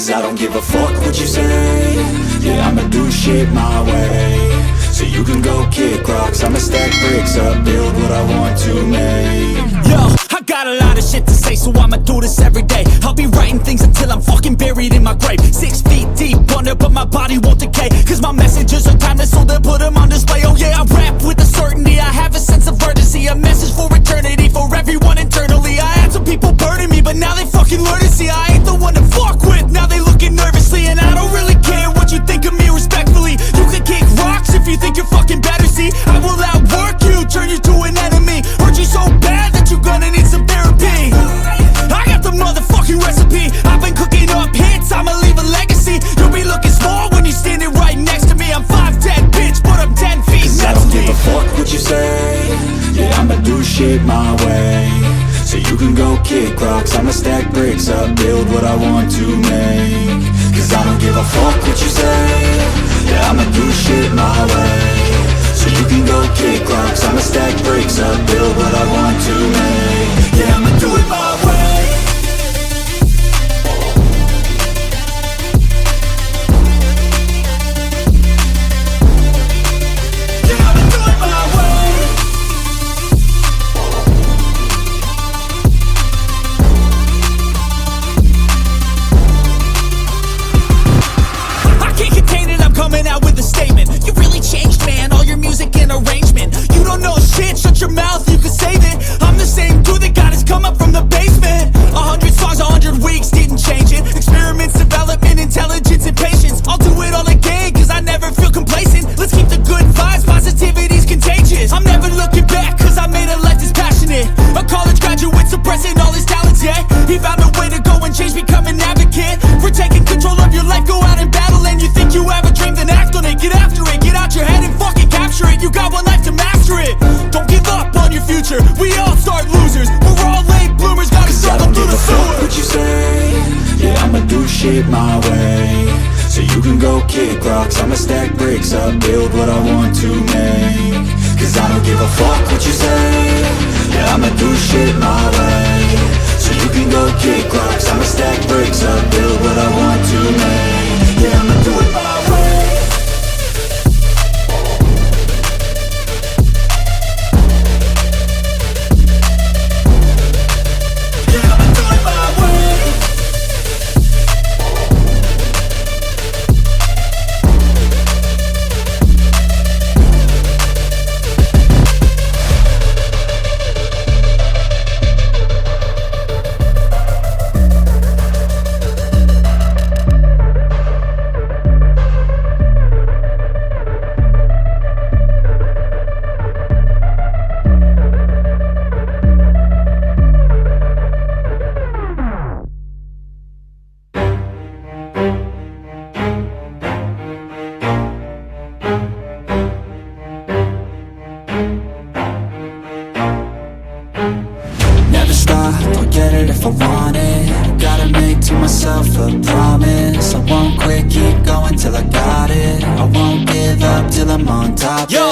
Cause I don't give a fuck what you say. Yeah, I'ma do shit my way. So you can go kick rocks, I'ma stack bricks up, build what I want to make. Yo, I got a lot of shit to say, so I'ma do this every day. I'll be writing things until I'm fucking buried in my grave. 6 feet deep under, but my body won't decay. Cause my messages are timeless, so they'll put them on display. Oh yeah, I rap with a certainty, I have a sense of urgency. A message for eternity, for everyone internally. I had some people burning me, but now they fucking learn to see I ain't the one to fuck with, now they looking nervously. And I don't really care what you think of me, respectfully. You can kick rocks if you think you're fucking better, see. I will outwork you, turn you to an enemy. Hurt you so bad that you're gonna need some therapy. I got the motherfucking recipe, I've been cooking up hits, I'ma leave a legacy. You'll be looking small when you're standing right next to me. I'm 5'10", bitch, but I'm 10 feet. Cause I don't give a fuck what you say. Yeah, I'ma do shit my way. So you can go kick rocks, I'ma stack bricks up, build what I want to make. Cause I don't give a fuck what you say. Yeah, I'ma do shit my way. So you can go kick rocks, I'ma stack bricks up, build what I want to make. Yeah, I'ma do it my way. Shut your mouth, you can save it. I'm the same dude that got his come up from the basement. 100 songs, 100 weeks, didn't change it. Experiments, development, intelligence, and patience. I'll do it all again, cause I never feel complacent. Let's keep the good vibes, positivity's contagious. I'm never looking back, cause I made a life that's passionate. A college graduate suppressing all his talents, yeah. He found a way to go and change, become an advocate. For taking control of your life, go out and battle. And you think you have a dream, then act on it. Get after it, get out your head and fucking capture it. You got one life to master it. Don't give up on your future, we all start losers. We're all late bloomers, gotta struggle through the sewer. Fuck what you say. Yeah, I'ma do shit my way. So you can go kick rocks, I'ma stack bricks up, build what I want to make. Cause I don't give a fuck what you say. Yeah, I'ma do shit my way. So you can go kick rocks, I'ma stack bricks up, build what I want to make. Yeah, I'ma do it my way. If I want it, gotta make to myself a promise. I won't quit, keep going till I got it. I won't give up till I'm on top. Yo,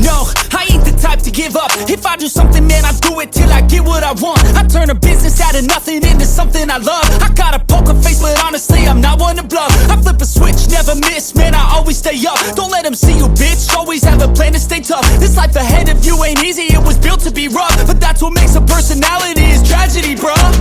no, I ain't the type to give up. If I do something, man, I do it till I get what I want. I turn a business out of nothing into something I love. I got a poker face, but honestly, I'm not one to bluff. I flip a switch, never miss, man, I always stay up. Don't let them see you, bitch, always have a plan to stay tough. This life ahead of you ain't easy, it was built to be rough. But that's what makes a personality, is tragedy, bruh.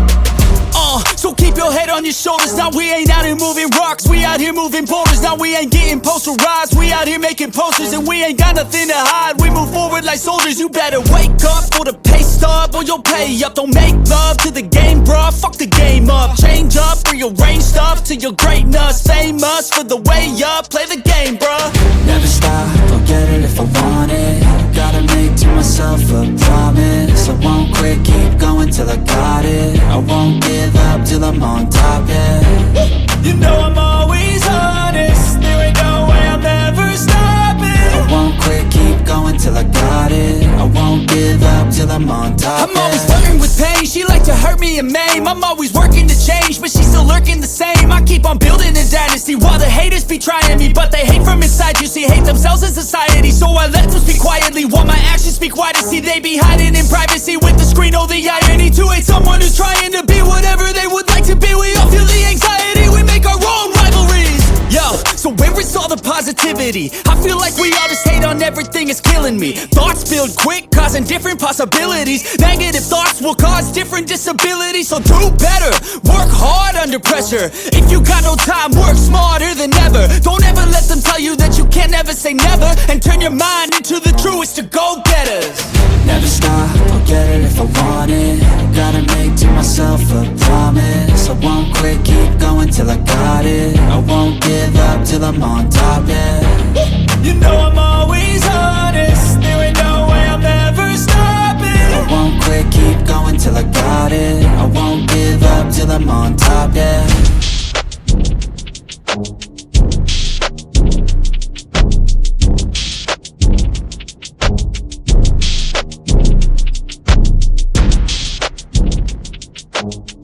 So keep your head on your shoulders. Now we ain't out here moving rocks, we out here moving boulders. Now we ain't getting posterized, we out here making posters. And we ain't got nothing to hide, we move forward like soldiers. You better wake up for the pay stub, or you'll pay up. Don't make love to the game, bruh, fuck the game up. Change up, rearrange stuff to your greatness. Famous for the way up, play the game, bruh. Never stop, I'll get it if I want it. Gotta make to myself a promise. I won't quit, keep going till I got it. I won't give up till I'm on top, yeah. You know I'm always honest, there ain't no way I'm ever stopping. I won't quit, keep going till I got it. I won't give up till I'm on top, I'm always flirting with pain, she like to hurt me and maim. I'm always working to change, but she's still lurking the same. I keep on building a dynasty while the haters be trying me. But they hate from inside, you see, hate themselves in society. So I let them speak quietly while my actions speak wider. See, they be hiding in privacy with the screen. Oh, the irony to hate someone who's trying to be whatever they would like to be. We all feel the anxiety, we make our own positivity. I feel like we all just hate on everything, it's killing me. Thoughts build quick, causing different possibilities. Negative thoughts will cause different disabilities. So do better, work hard under pressure. If you got no time, work smarter than ever. Don't ever let them tell you that you can't never say never. And turn your mind into the truest of go-getters. Never stop, I'll get it if I want it. Gotta make to myself a promise. I won't quit, keep going till I got it. I won't give up till I'm on top, yeah. You know I'm always honest, there ain't no way I'm ever stopping. I won't quit, keep going till I got it. I won't give up till I'm on top, yeah. You